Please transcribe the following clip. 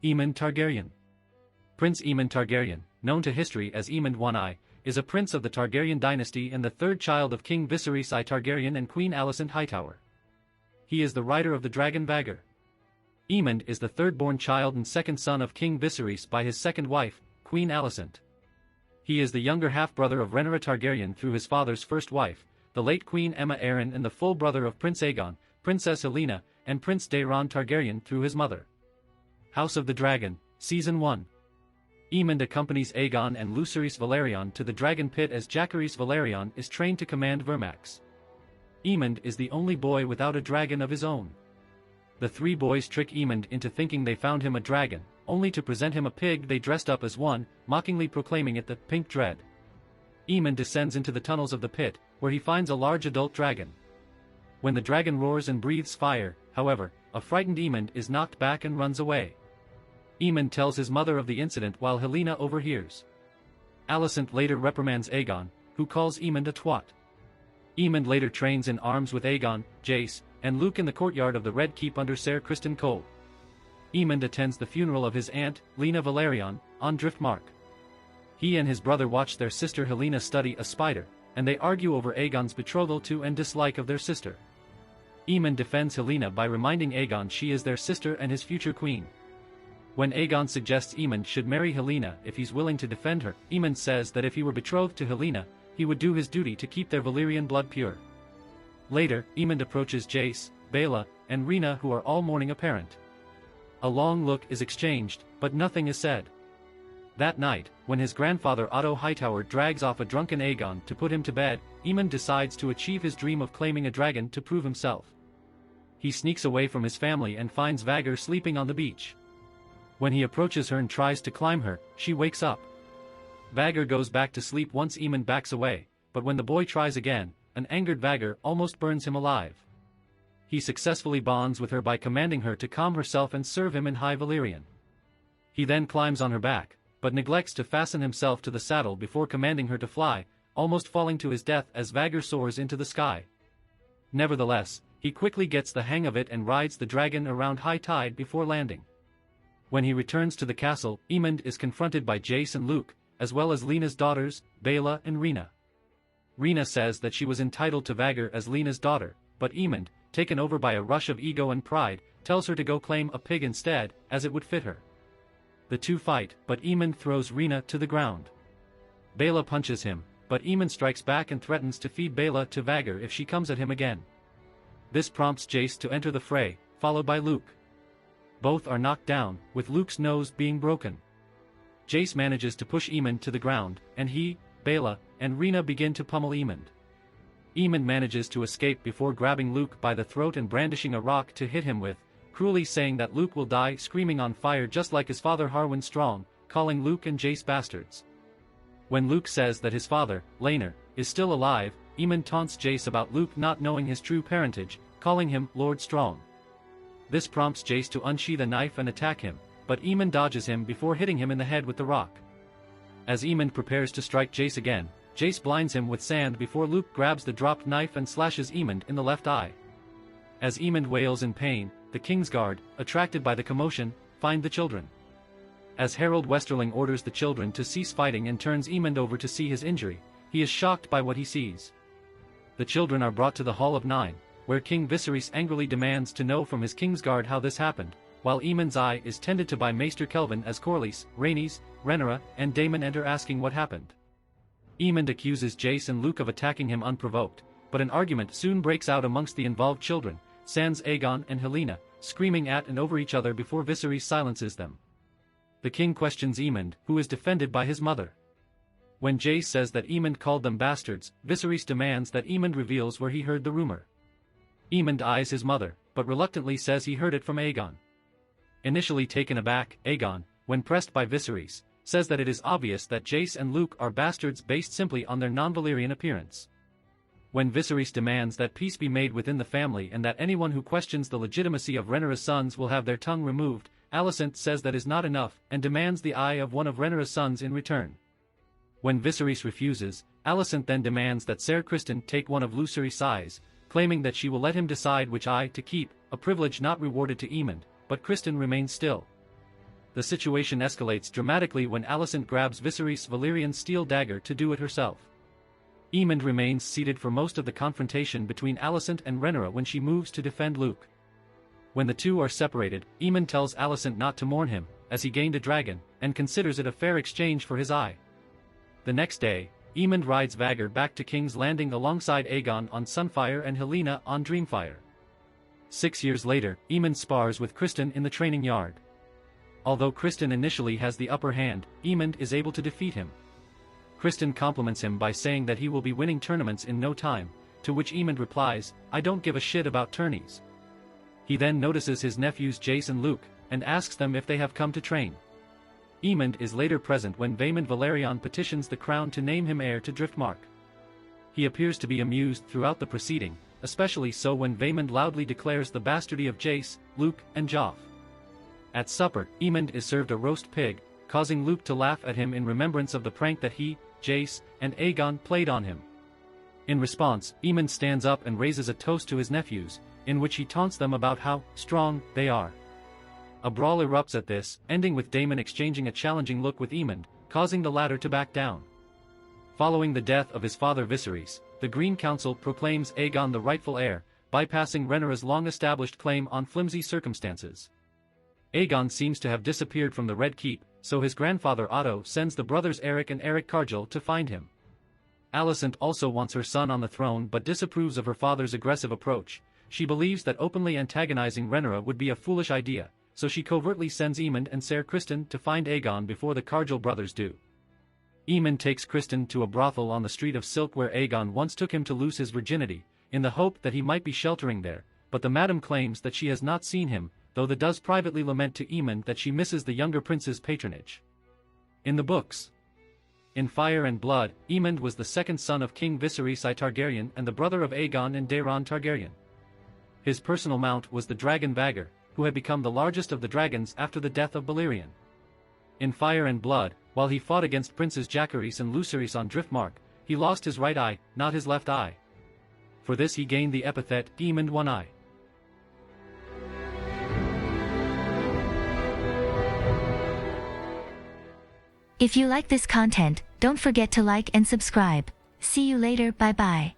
Aemond Targaryen. Prince Aemond Targaryen, known to history as Aemond I, is a prince of the Targaryen dynasty and the third child of King Viserys I Targaryen and Queen Alicent Hightower. He is the rider of the dragon Vhagar. Aemond is the third-born child and second son of King Viserys by his second wife, Queen Alicent. He is the younger half-brother of Rhaenyra Targaryen through his father's first wife, the late Queen Aemma Arryn, and the full brother of Prince Aegon, Princess Helaena, and Prince Daeron Targaryen through his mother. House of the Dragon, Season 1. Aemond accompanies Aegon and Lucerys Velaryon to the Dragon Pit as Jacaerys Velaryon is trained to command Vermax. Aemond is the only boy without a dragon of his own. The three boys trick Aemond into thinking they found him a dragon, only to present him a pig they dressed up as one, mockingly proclaiming it the Pink Dread. Aemond descends into the tunnels of the pit, where he finds a large adult dragon. When the dragon roars and breathes fire, however, a frightened Aemond is knocked back and runs away. Aemond tells his mother of the incident while Helaena overhears. Alicent later reprimands Aegon, who calls Aemond a twat. Aemond later trains in arms with Aegon, Jace, and Luke in the courtyard of the Red Keep under Ser Criston Cole. Aemond attends the funeral of his aunt, Lena Velaryon, on Driftmark. He and his brother watch their sister Helaena study a spider, and they argue over Aegon's betrothal to and dislike of their sister. Aemond defends Helaena by reminding Aegon she is their sister and his future queen. When Aegon suggests Aemond should marry Helaena if he's willing to defend her, Aemond says that if he were betrothed to Helaena, he would do his duty to keep their Valyrian blood pure. Later, Aemond approaches Jace, Baela, and Rhaena, who are all mourning a parent. A long look is exchanged, but nothing is said. That night, when his grandfather Otto Hightower drags off a drunken Aegon to put him to bed, Aemond decides to achieve his dream of claiming a dragon to prove himself. He sneaks away from his family and finds Vhagar sleeping on the beach. When he approaches her and tries to climb her, she wakes up. Vhagar goes back to sleep once Aemond backs away, but when the boy tries again, an angered Vhagar almost burns him alive. He successfully bonds with her by commanding her to calm herself and serve him in High Valyrian. He then climbs on her back, but neglects to fasten himself to the saddle before commanding her to fly, almost falling to his death as Vhagar soars into the sky. Nevertheless, he quickly gets the hang of it and rides the dragon around high tide before landing. When he returns to the castle, Aemond is confronted by Jace and Luke, as well as Lena's daughters, Baela and Rhaena. Rhaena says that she was entitled to Vhagar as Lena's daughter, but Aemond, taken over by a rush of ego and pride, tells her to go claim a pig instead, as it would fit her. The two fight, but Aemond throws Rhaena to the ground. Baela punches him, but Aemond strikes back and threatens to feed Baela to Vhagar if she comes at him again. This prompts Jace to enter the fray, followed by Luke. Both are knocked down, with Luke's nose being broken. Jace manages to push Aemond to the ground, and he, Baela, and Rhaena begin to pummel Aemond. Aemond manages to escape before grabbing Luke by the throat and brandishing a rock to hit him with, cruelly saying that Luke will die screaming on fire just like his father Harwin Strong, calling Luke and Jace bastards. When Luke says that his father, Laenor, is still alive, Aemond taunts Jace about Luke not knowing his true parentage, calling him Lord Strong. This prompts Jace to unsheath a knife and attack him, but Aemond dodges him before hitting him in the head with the rock. As Aemond prepares to strike Jace again, Jace blinds him with sand before Luke grabs the dropped knife and slashes Aemond in the left eye. As Aemond wails in pain, the Kingsguard, attracted by the commotion, find the children. As Harold Westerling orders the children to cease fighting and turns Aemond over to see his injury, he is shocked by what he sees. The children are brought to the Hall of Nine, where King Viserys angrily demands to know from his Kingsguard how this happened, while Aemond's eye is tended to by Maester Kelvin as Corlys, Rhaenys, Rhaenyra, and Daemon enter asking what happened. Aemond accuses Jace and Luke of attacking him unprovoked, but an argument soon breaks out amongst the involved children, sans Aegon and Helaena, screaming at and over each other before Viserys silences them. The king questions Aemond, who is defended by his mother. When Jace says that Aemond called them bastards, Viserys demands that Aemond reveals where he heard the rumor. Aemond eyes his mother, but reluctantly says he heard it from Aegon. Initially taken aback, Aegon, when pressed by Viserys, says that it is obvious that Jace and Luke are bastards based simply on their non-Valyrian appearance. When Viserys demands that peace be made within the family and that anyone who questions the legitimacy of Rhaenyra's sons will have their tongue removed, Alicent says that is not enough and demands the eye of one of Rhaenyra's sons in return. When Viserys refuses, Alicent then demands that Ser Criston take one of Lucerys' eyes, claiming that she will let him decide which eye to keep, a privilege not rewarded to Aemond, but Criston remains still. the situation escalates dramatically when Alicent grabs Viserys Valyrian's steel dagger to do it herself. Aemond remains seated for most of the confrontation between Alicent and Rhaenyra when she moves to defend Luke. When the two are separated, Aemond tells Alicent not to mourn him, as he gained a dragon, and considers it a fair exchange for his eye. The next day, Aemond rides Vhagar back to King's Landing alongside Aegon on Sunfire and Helaena on Dreamfire. 6 years later, Aemond spars with Criston in the training yard. Although Criston initially has the upper hand, Aemond is able to defeat him. Criston compliments him by saying that he will be winning tournaments in no time, to which Aemond replies, "I don't give a shit about tourneys." He then notices his nephews Jace and Luke, and asks them if they have come to train. Aemond is later present when Vaemond Valerion petitions the crown to name him heir to Driftmark. He appears to be amused throughout the proceeding, especially so when Vaemond loudly declares the bastardy of Jace, Luke, and Joff. At supper, Aemond is served a roast pig, causing Luke to laugh at him in remembrance of the prank that he, Jace, and Aegon played on him. In response, Aemond stands up and raises a toast to his nephews, in which he taunts them about how strong they are. A brawl erupts at this, ending with Daemon exchanging a challenging look with Aemond, causing the latter to back down. Following the death of his father Viserys, the Green Council proclaims Aegon the rightful heir, bypassing Rhaenyra's long-established claim on flimsy circumstances. Aegon seems to have disappeared from the Red Keep, so his grandfather Otto sends the brothers Eric and Eric Cargill to find him. Alicent also wants her son on the throne but disapproves of her father's aggressive approach. She believes that openly antagonizing Rhaenyra would be a foolish idea, so she covertly sends Aemond and Ser Criston to find Aegon before the Cargill brothers do. Aemond takes Criston to a brothel on the Street of Silk where Aegon once took him to lose his virginity, in the hope that he might be sheltering there, but the madam claims that she has not seen him, though the does privately lament to Aemond that she misses the younger prince's patronage. In the books, in Fire and Blood, Aemond was the second son of King Viserys I Targaryen and the brother of Aegon and Daeron Targaryen. His personal mount was the dragon Vhagar, who had become the largest of the dragons after the death of Balerion. In Fire and Blood, while he fought against Princes Jacaerys and Lucerys on Driftmark, he lost his right eye, not his left eye. For this he gained the epithet Aemond One Eye. If you like this content, don't forget to like and subscribe. See you later, bye bye.